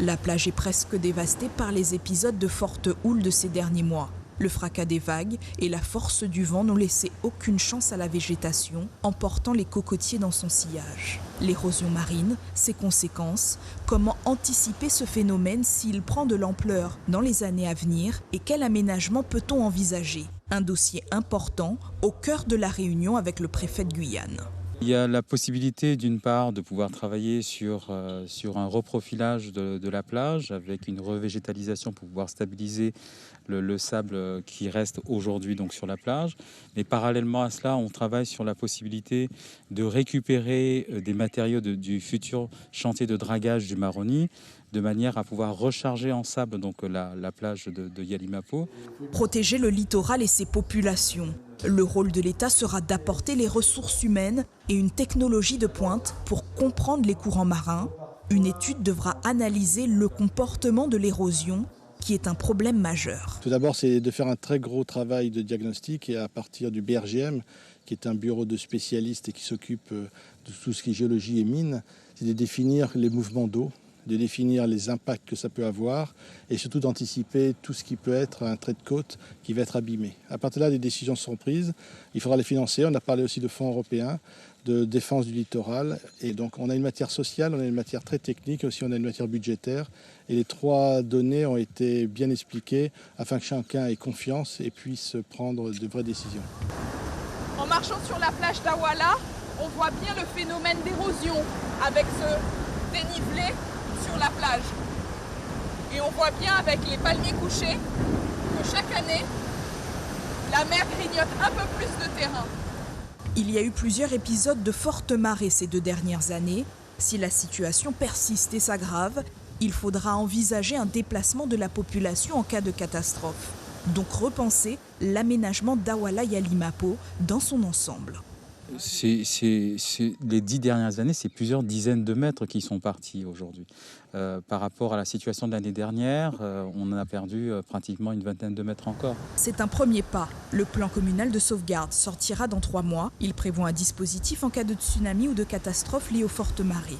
La plage est presque dévastée par les épisodes de forte houle de ces derniers mois. Le fracas des vagues et la force du vent n'ont laissé aucune chance à la végétation, emportant les cocotiers dans son sillage. L'érosion marine, ses conséquences, comment anticiper ce phénomène s'il prend de l'ampleur dans les années à venir et quel aménagement peut-on envisager? Un dossier important au cœur de la réunion avec le préfet de Guyane. Il y a la possibilité d'une part de pouvoir travailler sur un reprofilage de la plage avec une revégétalisation pour pouvoir stabiliser le sable qui reste aujourd'hui donc sur la plage. Mais parallèlement à cela, on travaille sur la possibilité de récupérer des matériaux du futur chantier de dragage du Maroni de manière à pouvoir recharger en sable donc la plage de Yalimapo. Protéger le littoral et ses populations. Le rôle de l'État sera d'apporter les ressources humaines et une technologie de pointe pour comprendre les courants marins. Une étude devra analyser le comportement de l'érosion, qui est un problème majeur. Tout d'abord, c'est de faire un très gros travail de diagnostic et à partir du BRGM, qui est un bureau de spécialistes et qui s'occupe de tout ce qui est géologie et mines, c'est de définir les mouvements d'eau, de définir les impacts que ça peut avoir et surtout d'anticiper tout ce qui peut être un trait de côte qui va être abîmé. À partir de là, des décisions seront prises. Il faudra les financer. On a parlé aussi de fonds européens, de défense du littoral. Et donc, on a une matière sociale, on a une matière très technique, aussi on a une matière budgétaire. Et les trois données ont été bien expliquées afin que chacun ait confiance et puisse prendre de vraies décisions. En marchant sur la plage d'Awala, on voit bien le phénomène d'érosion avec ce dénivelé sur la plage. Et on voit bien avec les palmiers couchés que chaque année, la mer grignote un peu plus de terrain. Il y a eu plusieurs épisodes de fortes marées ces 2 dernières années. Si la situation persiste et s'aggrave, il faudra envisager un déplacement de la population en cas de catastrophe. Donc repenser l'aménagement d'Awala Yalimapo dans son ensemble. Les 10 dernières années, c'est plusieurs dizaines de mètres qui sont partis aujourd'hui. Par rapport à la situation de l'année dernière, on a perdu pratiquement une vingtaine de mètres encore. C'est un premier pas. Le plan communal de sauvegarde sortira dans 3 mois. Il prévoit un dispositif en cas de tsunami ou de catastrophe liée aux fortes marées.